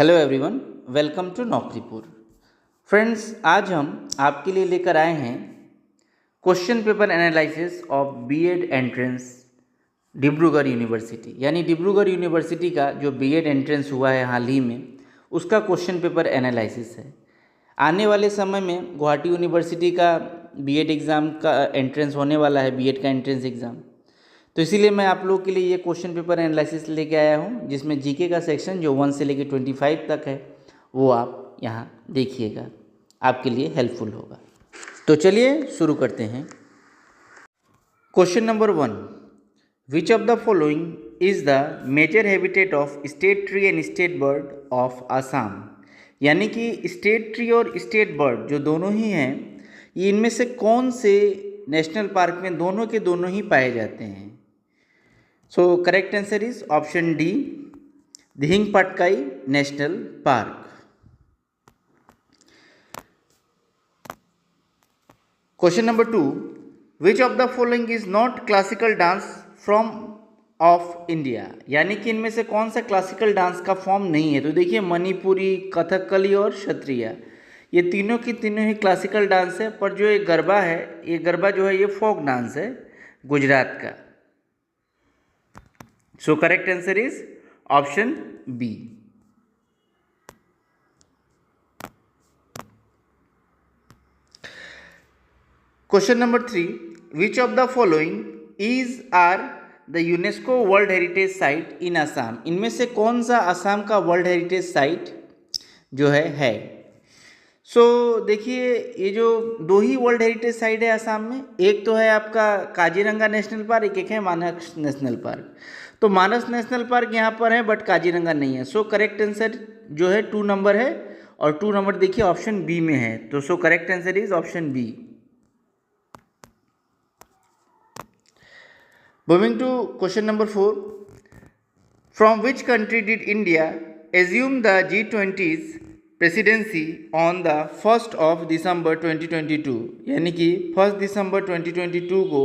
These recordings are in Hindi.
Hello everyone, welcome to Naukripur. Friends, आज हम आपके लिए लेकर आए हैं question paper analysis of BEd entrance Dibrugarh university. यानी डिब्रूगढ़ यूनिवर्सिटी का जो बीएड एंट्रेंस हुआ है हाल ही में, उसका क्वेश्चन पेपर एनालिसिस है। आने वाले समय में गुवाहाटी यूनिवर्सिटी का बीएड एग्ज़ाम का एंट्रेंस होने वाला है, बीएड का एंट्रेंस एग्ज़ाम। तो इसीलिए मैं आप लोगों के लिए ये क्वेश्चन पेपर एनालिसिस लेके आया हूँ, जिसमें जीके का सेक्शन जो 1 से लेके 25 तक है वो आप यहाँ देखिएगा, आपके लिए हेल्पफुल होगा। तो चलिए शुरू करते हैं। Question number 1, which of the following is the major habitat of state tree and state bird of Assam. यानी कि स्टेट ट्री और स्टेट बर्ड जो दोनों ही हैं, ये इनमें से कौन से नेशनल पार्क में दोनों के दोनों ही पाए जाते हैं। So correct answer is option D, Dihing Patkai National Park. Question number 2, which of the following is not classical dance form of India। यानी कि इनमें से कौन सा क्लासिकल डांस का फॉर्म नहीं है। तो देखिए, मणिपुरी, कथकली और क्षत्रिय, ये तीनों की तीनों ही क्लासिकल डांस है, पर जो ये गरबा है, ये गरबा जो है ये फोक डांस है गुजरात का। So correct answer is option B. Question number 3, which of the following are the UNESCO World Heritage Site in Assam। इनमें से कौन सा असम का वर्ल्ड हेरिटेज साइट जो है। सो देखिए, ये जो दो ही वर्ल्ड हेरिटेज साइट है असम में, एक तो है आपका काजीरंगा नेशनल पार्क, एक है मानस नेशनल पार्क। तो मानस नेशनल पार्क यहाँ पर है बट काजीरंगा नहीं है। सो करेक्ट आंसर जो है 2 नंबर है, और 2 नंबर देखिए ऑप्शन बी में है। तो so correct answer is option B. Moving to question number 4, from which country did India assume the G20's presidency on the 1 December 2022। यानी कि 1 दिसंबर 2022 को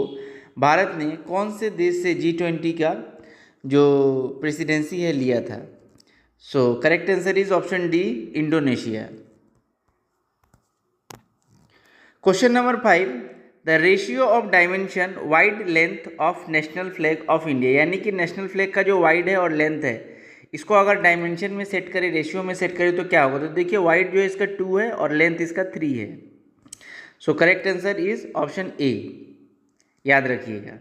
भारत ने कौन से देश से G20 का जो प्रेसिडेंसी है लिया था। So correct answer is option D, Indonesia. Question number 5, the ratio of dimension wide length of national flag of India. यानी कि नेशनल फ्लैग का जो वाइड है और लेंथ है, इसको अगर डायमेंशन में सेट करें, रेशियो में सेट करें, तो क्या होगा। तो देखिए, वाइड जो है इसका 2 है और लेंथ इसका 3 है। So correct answer is option ए, याद रखिएगा।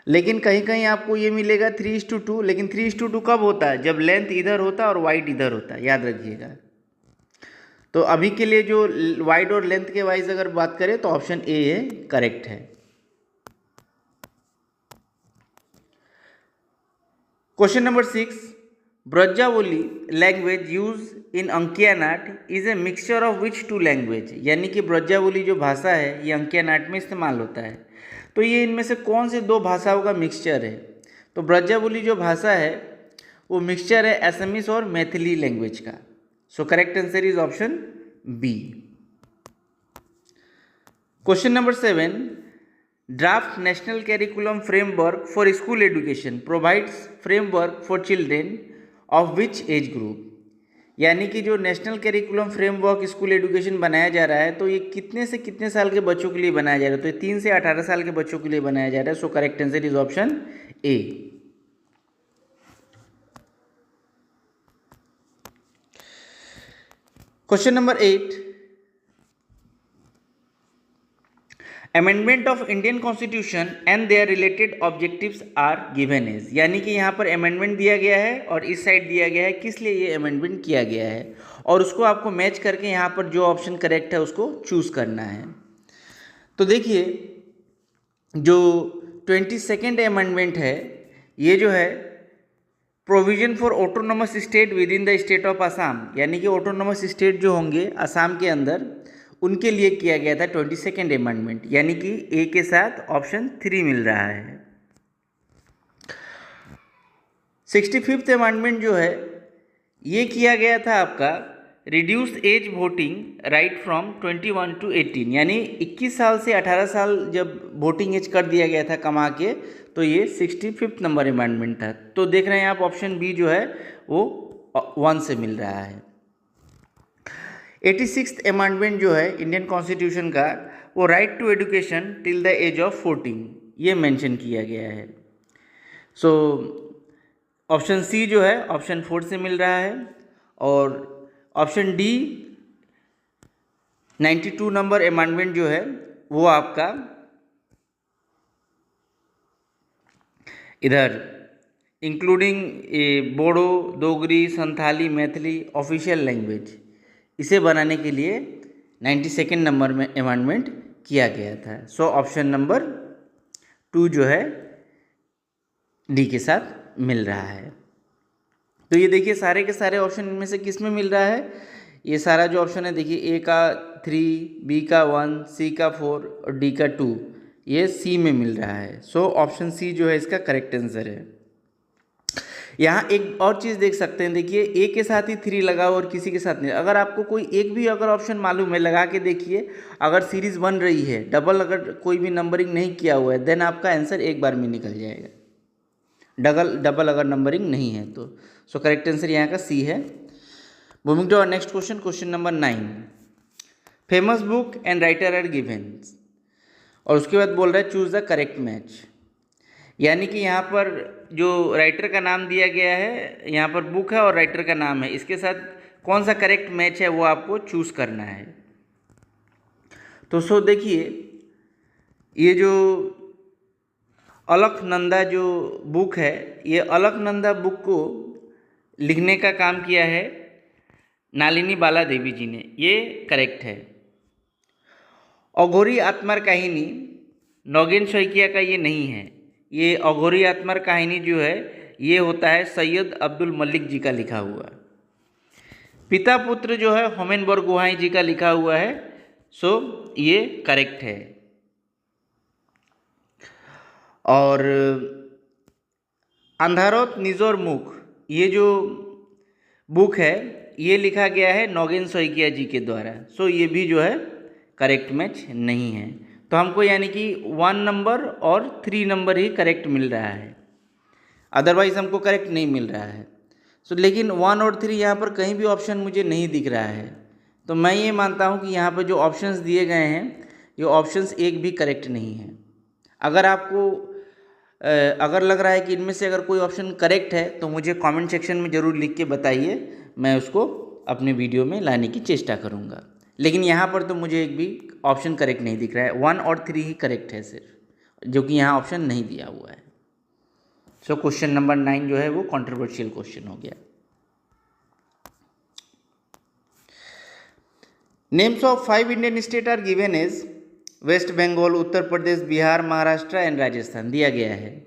लेकिन कहीं कहीं आपको ये मिलेगा 3:2, लेकिन 3:2 कब होता है, जब लेंथ इधर होता है और वाइड इधर होता है, याद रखिएगा। तो अभी के लिए जो वाइड और लेंथ के वाइज अगर बात करें तो ऑप्शन ए है, करेक्ट है। Question number 6, Brajavali language use in Ankiya Naat is a mixture of which 2 language. यानी कि ब्रजावली जो भाषा है ये अंकिया नाट में इस्तेमाल होता है, तो ये इनमें से कौन से 2 भाषाओं का मिक्सचर है। तो ब्रजावली जो भाषा है वो मिक्सचर है असमीज और मैथिली लैंग्वेज का। So correct answer is option B. Question number 7, draft national curriculum framework for school education provides framework for children of which age group. यानी कि जो national curriculum framework school education बनाया जा रहा है, तो ये कितने से कितने साल के बच्चों के लिए बनाया जा रहा है। तो ये 3 से 18 साल के बच्चों के लिए बनाया जा रहा है। So correct answer is option A. Question number 8, amendment of Indian constitution and their related objectives are given as. यानी कि यहाँ पर अमेंडमेंट दिया गया है और इस साइड दिया गया है किस लिए ये अमेंडमेंट किया गया है, और उसको आपको मैच करके यहाँ पर जो ऑप्शन करेक्ट है उसको चूज करना है। तो देखिए, जो 22nd अमेंडमेंट है, ये जो है provision for autonomous state with in the state of Assam. यानी कि ऑटोनोमस स्टेट जो होंगे आसाम के अंदर, उनके लिए किया गया था 22nd अमेंडमेंट। यानी कि ए के साथ ऑप्शन 3 मिल रहा है। 65th अमेंडमेंट जो है ये किया गया था आपका reduce age voting right from 21 to 18। यानी 21 साल से 18 साल जब वोटिंग एज कर दिया गया था कमा के, तो ये 65th नंबर अमेंडमेंट था। तो देख रहे हैं आप ऑप्शन बी जो है वो 1 से मिल रहा है। 86th अमेंडमेंट जो है इंडियन कॉन्स्टिट्यूशन का, वो right to education till the age of 14 ये मेंशन किया गया है। सो ऑप्शन सी जो है ऑप्शन 4 से मिल रहा है, और ऑप्शन डी 92 नंबर अमेंडमेंट जो है वो आपका इधर including Bodo, Dogri, Santhali, Maithili official language, इसे बनाने के लिए 92nd नंबर में अमेंडमेंट किया गया था। सो ऑप्शन नंबर 2 जो है डी के साथ मिल रहा है। तो ये देखिए सारे के सारे ऑप्शन इनमें से किस में मिल रहा है, ये सारा जो ऑप्शन है देखिए, ए का 3, बी का 1, सी का 4 और डी का 2, ये सी में मिल रहा है। सो ऑप्शन सी जो है इसका करेक्ट आंसर है। यहाँ एक और चीज़ देख सकते हैं, देखिए ए के साथ ही 3 लगा हुआ और किसी के साथ नहीं। अगर आपको कोई एक भी अगर ऑप्शन मालूम है, लगा के देखिए, अगर सीरीज़ बन रही है, डबल अगर कोई भी नंबरिंग नहीं किया हुआ है, देन आपका आंसर एक बार में निकल जाएगा। डबल अगर नंबरिंग नहीं है तो। सो करेक्ट आंसर यहाँ का सी है। Moving to our next question, question number 9। Famous book and writer are given, और उसके बाद बोल रहा है चूज द करेक्ट मैच। यानी कि यहाँ पर जो राइटर का नाम दिया गया है, यहाँ पर बुक है और राइटर का नाम है, इसके साथ कौन सा करेक्ट मैच है वो आपको चूज करना है। तो सो देखिए, ये जो अलकनंदा जो बुक है, ये अलकनंदा बुक को लिखने का काम किया है नालिनी बाला देवी जी ने, ये करेक्ट है। अघोरी आत्मार कहानी नौगेन शौकिया का ये नहीं है, ये अघोरी आत्मार कहानी जो है ये होता है सैयद अब्दुल मलिक जी का लिखा हुआ। पिता पुत्र जो है होमेनबर्ग गुहाई जी का लिखा हुआ है। सो ये करेक्ट है। और अंधारोत निजोर मुख, ये जो बुक है ये लिखा गया है नौगेन शौकिया जी के द्वारा। सो ये भी जो है करेक्ट मैच नहीं है। तो हमको यानी कि 1 नंबर और 3 नंबर ही करेक्ट मिल रहा है, अदरवाइज हमको करेक्ट नहीं मिल रहा है। सो लेकिन 1 और 3 यहाँ पर कहीं भी ऑप्शन मुझे नहीं दिख रहा है। तो मैं ये मानता हूँ कि यहाँ पर जो ऑप्शंस दिए गए हैं ये ऑप्शंस एक भी करेक्ट नहीं है। अगर आपको अगर लग रहा है कि इनमें से अगर कोई ऑप्शन करेक्ट है तो मुझे कमेंट सेक्शन में ज़रूर लिख के बताइए, मैं उसको अपने वीडियो में लाने की चेष्टा करूँगा। लेकिन यहाँ पर तो मुझे एक भी ऑप्शन करेक्ट नहीं दिख रहा है, 1 और 3 ही करेक्ट है सिर्फ, जो कि यहाँ ऑप्शन नहीं दिया हुआ है। सो क्वेश्चन नंबर 9 जो है वो कंट्रोवर्शियल क्वेश्चन हो गया। Names of 5 Indian state are given as West Bengal, Uttar Pradesh, Bihar, Maharashtra and Rajasthan दिया गया है।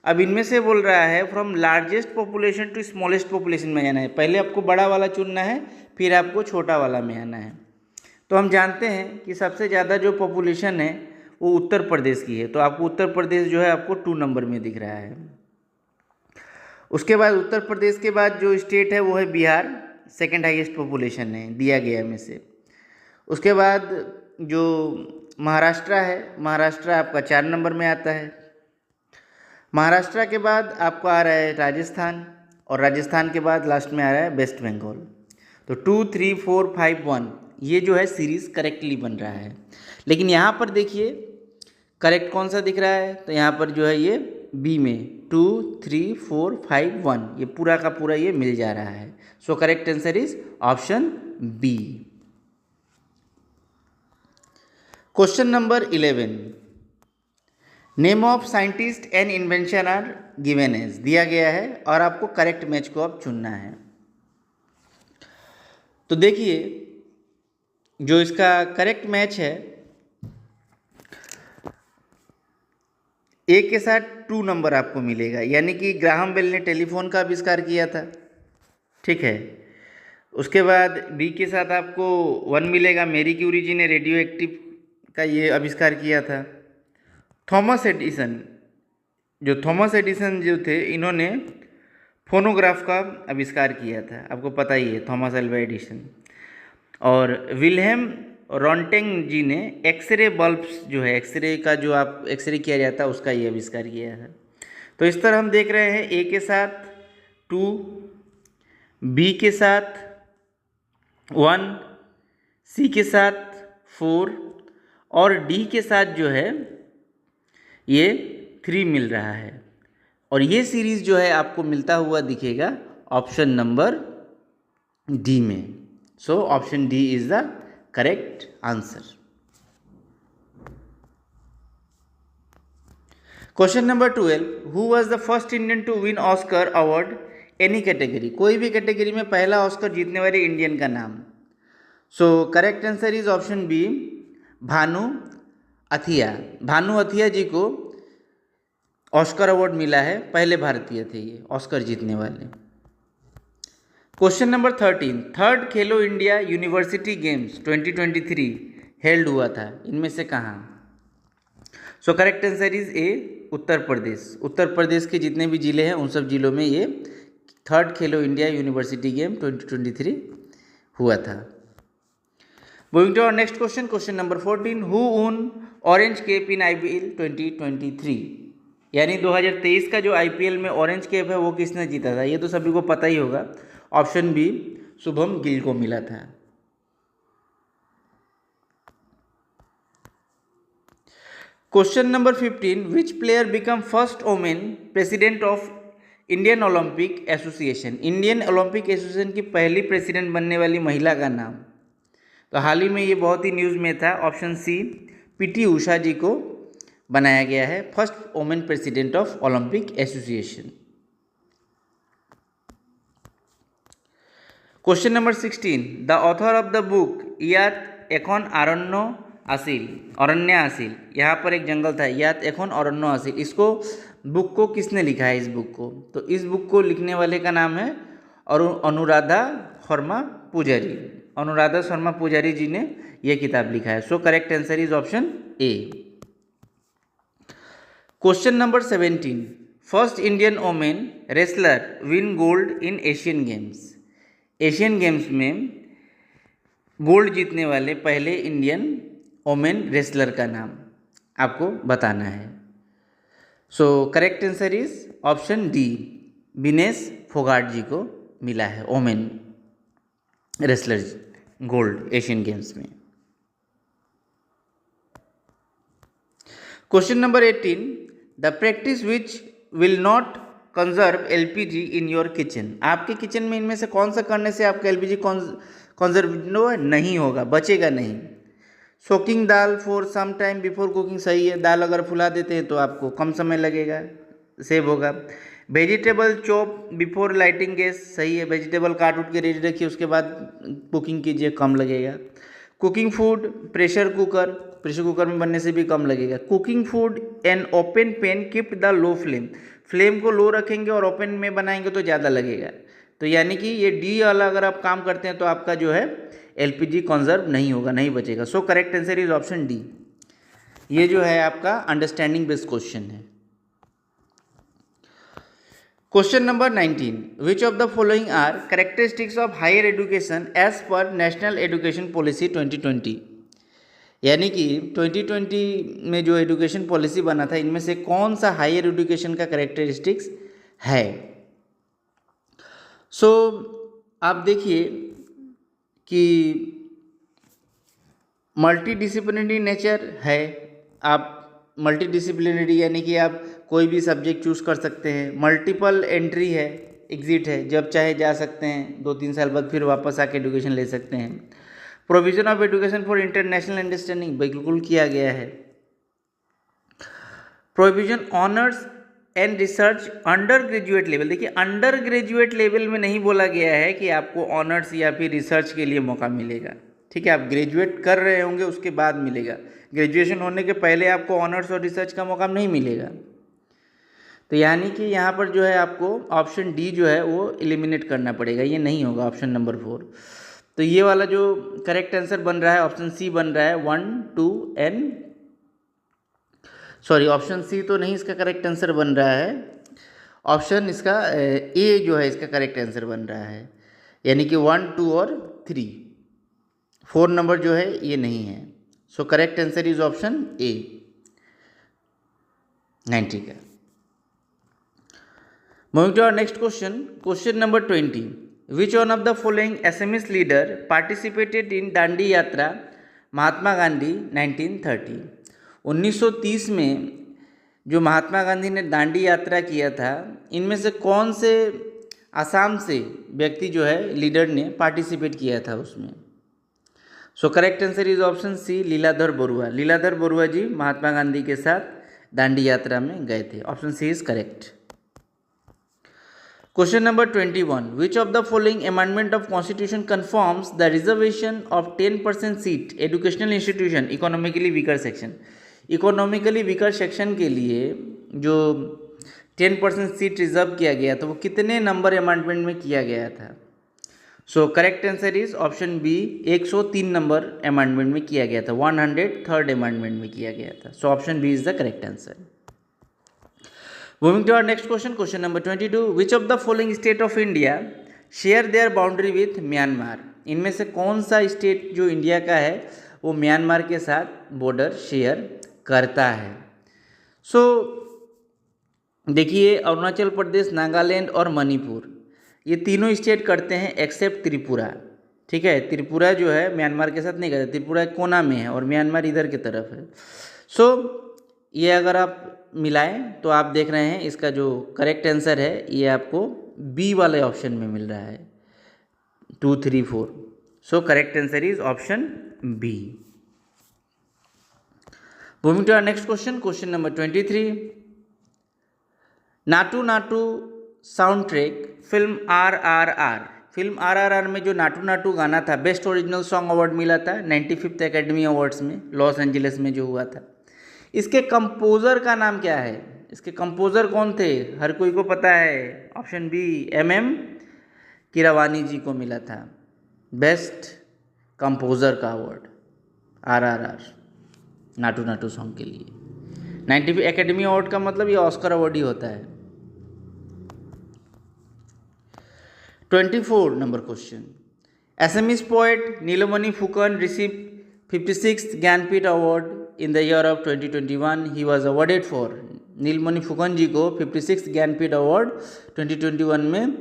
अब इनमें से बोल रहा है from largest population to smallest population में आना है। पहले आपको बड़ा वाला चुनना है, फिर आपको छोटा वाला में आना है। तो हम जानते हैं कि सबसे ज़्यादा जो पॉपुलेशन है वो उत्तर प्रदेश की है, तो आपको उत्तर प्रदेश जो है आपको 2 नंबर में दिख रहा है। उसके बाद उत्तर प्रदेश के बाद जो स्टेट है वो है बिहार, सेकेंड हाईएस्ट पॉपुलेशन है दिया गया में से। उसके बाद जो महाराष्ट्र है, महाराष्ट्र आपका 4 नंबर में आता है। महाराष्ट्र के बाद आपको आ रहा है राजस्थान, और राजस्थान के बाद लास्ट में आ रहा है वेस्ट बंगाल। तो 2, 3, 4, 5, 1 ये जो है सीरीज़ करेक्टली बन रहा है। लेकिन यहाँ पर देखिए करेक्ट कौन सा दिख रहा है, तो यहाँ पर जो है ये बी में 2, 3, 4, 5, 1 ये पूरा का पूरा ये मिल जा रहा है। So correct answer is option B. Question number 11। Name of scientist and invention are given as दिया गया है, और आपको करेक्ट मैच को अब चुनना है। तो देखिए जो इसका करेक्ट मैच है, ए के साथ 2 नंबर आपको मिलेगा, यानी कि ग्राहम बेल ने टेलीफोन का आविष्कार किया था, ठीक है। उसके बाद बी के साथ आपको 1 मिलेगा, मैरी क्यूरी जी ने रेडियो एक्टिव का ये आविष्कार किया था। थॉमस एडिसन जो थे इन्होंने फोनोग्राफ का आविष्कार किया था, आपको पता ही है, थॉमस अल्वा एडिसन। और विल्हेम रॉन्टेंग जी ने एक्सरे बल्ब्स जो है, एक्सरे का जो आप एक्सरे किया जाता है उसका ये आविष्कार किया है। तो इस तरह हम देख रहे हैं ए के साथ 2, बी के साथ 1, सी के साथ 4 और डी के साथ जो है ये 3 मिल रहा है। और ये सीरीज जो है आपको मिलता हुआ दिखेगा ऑप्शन नंबर डी में। So option D is the correct answer. Question number 12, who was the first Indian to win Oscar award any category? कोई भी कैटेगरी में पहला ऑस्कर जीतने वाले इंडियन का नाम। So correct answer is option B, Bhanu Athaiya. Bhanu Athaiya ji को ऑस्कर अवार्ड मिला है, पहले भारतीय थे ये ऑस्कर जीतने वाले। Question number 13, third Khelo India university games 2023 held हुआ था, इनमें से कहाँ? So correct answer is A, Uttar Pradesh. Uttar Pradesh के जितने भी जिले हैं उन सब जिलों में ये third Khelo India university game 2023 हुआ था। Moving to our next question, question number 14, who won orange cap in IPL 2023? यानी 2023 का जो आईपीएल में ऑरेंज कैप है वो किसने जीता था? ये तो सभी को पता ही होगा। ऑप्शन बी, शुभम गिल को मिला था। Question number 15, which player become first women president of Indian Olympic association? Indian Olympic association की पहली प्रेसिडेंट बनने वाली महिला का नाम। तो हाल ही में ये बहुत ही न्यूज़ में था। ऑप्शन सी, पीटी उषा जी को बनाया गया है first women president of Olympic association. Question number 16, the author of the book यात एखन अरण्य आसिल, यहाँ पर एक जंगल था, यात एखन अरण्य आसिल, इसको बुक को किसने लिखा है? इस बुक को, तो इस बुक को लिखने वाले का नाम है अनुराधा शर्मा पूजारी। अनुराधा शर्मा पूजारी जी ने यह किताब लिखा है। So correct answer is option A. Question number 17, first Indian women wrestler win gold in Asian games? Asian games में गोल्ड जीतने वाले पहले इंडियन वोमेन रेसलर का नाम आपको बताना है। So correct answer is option D, Vinesh Phogat ji को मिला है women wrestler gold Asian games में। Question number 18, the practice which will not conserve LPG in your kitchen? आपके किचन में इनमें से कौन सा करने से आपका एलपीजी कंजर्व नहीं होगा, बचेगा नहीं? Soaking dal for some time before cooking सही है, दाल अगर फुला देते हैं तो आपको कम समय लगेगा, सेव होगा। Vegetable chop before lighting gas सही है, वेजिटेबल काट उठ के रेडी रखिए उसके बाद कुकिंग कीजिए, कम लगेगा। कुकिंग फूड प्रेशर कुकर में बनने से भी कम लगेगा। Cooking food an open pan keep the low flame को लो रखेंगे और ओपन में बनाएंगे तो ज़्यादा लगेगा। तो यानी कि ये डी वाला अगर आप काम करते हैं तो आपका जो है एलपीजी कंजर्व नहीं होगा, नहीं बचेगा। So correct answer is option D. ये जो है आपका अंडरस्टैंडिंग बेस्ड क्वेश्चन है। Question number 19, which of the following are characteristics of higher education as per national education policy 2020? यानी कि 2020 में जो एजुकेशन पॉलिसी बना था इनमें से कौन सा हायर एजुकेशन का कैरेक्टरिस्टिक्स है? सो आप देखिए कि मल्टीडिसिप्लिनरी नेचर है। आप मल्टीडिसिप्लिनरी यानी कि आप कोई भी सब्जेक्ट चूज़ कर सकते हैं। मल्टीपल एंट्री है, एग्जिट है, जब चाहे जा सकते हैं, 2-3 साल बाद फिर वापस आके एजुकेशन ले सकते हैं। Provision of education for international understanding बिल्कुल किया गया है। Provision honours and research under graduate level, देखिए अंडर ग्रेजुएट लेवल में नहीं बोला गया है कि आपको ऑनर्स या फिर रिसर्च के लिए मौका मिलेगा, ठीक है? आप ग्रेजुएट कर रहे होंगे उसके बाद मिलेगा, ग्रेजुएशन होने के पहले आपको ऑनर्स और रिसर्च का मौका नहीं मिलेगा। तो यानी कि यहाँ पर जो है आपको ऑप्शन डी जो है वो एलिमिनेट करना पड़ेगा, ये नहीं होगा ऑप्शन नंबर 4। तो ये वाला जो करेक्ट आंसर बन रहा है ऑप्शन सी बन रहा है 1, 2 एंड सॉरी ऑप्शन सी तो नहीं इसका करेक्ट आंसर बन रहा है, ऑप्शन इसका ए जो है इसका करेक्ट आंसर बन रहा है। यानी कि 1, 2 और 3, 4 नंबर जो है ये नहीं है। So correct answer is option A 90 का। Moving to our next question, question number 20, which one of the following SMS leader participated in Dandi Yatra Mahatma Gandhi 1930? 1930 में जो महात्मा गांधी ने दांडी यात्रा किया था, इनमें से कौन से आसाम से व्यक्ति जो है लीडर ने पार्टिसिपेट किया था उसमें? So correct answer is option C, Leeladhar Barua. Leeladhar Barua ji Mahatma Gandhi के साथ दांडी यात्रा में गए थे। Option C is correct. Question number 21, which of the following amendment of constitution confirms the reservation of 10% seat educational institution economically weaker section? Economically weaker section के लिए जो 10% सीट रिजर्व किया गया था वो कितने नंबर अमेंडमेंट में किया गया था? So correct answer is option B, 103 number amendment में किया गया था, 103rd अमेंडमेंट में किया गया था। So option B is the correct answer. Moving to our next question, question number 22, which of the following state of India share their boundary with Myanmar? इनमें से कौन सा स्टेट जो इंडिया का है वो म्यांमार के साथ बॉर्डर शेयर करता है? सो देखिए, अरुणाचल प्रदेश, नागालैंड और मणिपुर, ये तीनों स्टेट करते हैं एक्सेप्ट त्रिपुरा। ठीक है, त्रिपुरा जो है म्यांमार के साथ नहीं करते, त्रिपुरा एक कोना में है और म्यांमार इधर की तरफ है। सो ये अगर आप मिलाएं तो आप देख रहे हैं इसका जो करेक्ट आंसर है ये आपको बी वाले ऑप्शन में मिल रहा है, 2, 3, 4। So correct answer is option B. Moving to our next question, question number 23, Naatu Naatu sound track film RRR, film RRR में जो नाटू नाटू गाना था, बेस्ट ओरिजिनल सॉन्ग अवार्ड मिला था 95th एकेडमी अवार्ड्स में, लॉस एंजलिस में जो हुआ था। इसके कंपोज़र का नाम क्या है? इसके कंपोज़र कौन थे? हर कोई को पता है, ऑप्शन बी, MM कीरवानी जी को मिला था बेस्ट कंपोज़र का award RRR Naatu Naatu song के लिए। 95 एकेडमी अवार्ड का मतलब ये ऑस्कर अवार्ड ही होता है। 24 number question, Assamese poet Nilmani Phukan receive 56th Jnanpith award in the year of 2021 he was awarded for? Nilmani Phukan जी को 56th ज्ञानपीठ अवार्ड 2021 में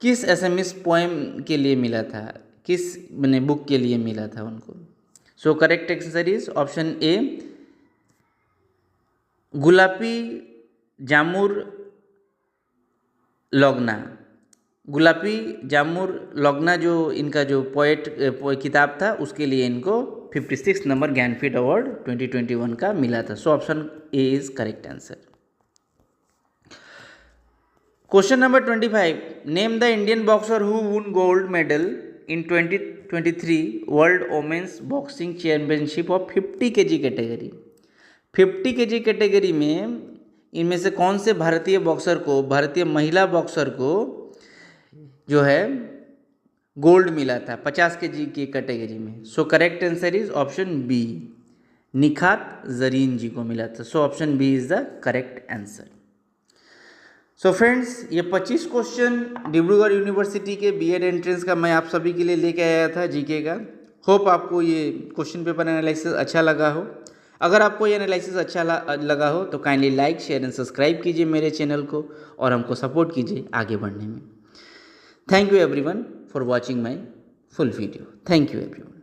किस एसएमएस पोएम के लिए मिला था, किस मैंने बुक के लिए मिला था उनको? So correct answer is option A, Gulapi Jamur Lagna. Gulapi Jamur Lagna जो इनका जो पोएट किताब था उसके लिए इनको 56 नंबर ज्ञानपीठ अवार्ड 2021 का मिला था। So option A is correct answer. Question number 25, name the Indian boxer who won gold medal in 2023 world women's boxing championship of 50 kg category. 50 kg category में इनमें से कौन से भारतीय बॉक्सर को, भारतीय महिला बॉक्सर को जो है गोल्ड मिला था 50 kg की कैटेगरी में? So correct answer is option B, Nikhat Zareen ji को मिला था। So option B is the correct answer. So friends, ये 25 क्वेश्चन डिब्रूगढ़ यूनिवर्सिटी के बीएड एंट्रेंस का मैं आप सभी के लिए लेके आया था जीके का। होप आपको ये क्वेश्चन पेपर एनालिसिस अच्छा लगा हो। अगर आपको ये एनालिसिस अच्छा लगा हो तो kindly like, share and subscribe कीजिए मेरे चैनल को और हमको सपोर्ट कीजिए आगे बढ़ने में। Thank you everyone for watching my full video. Thank you everyone.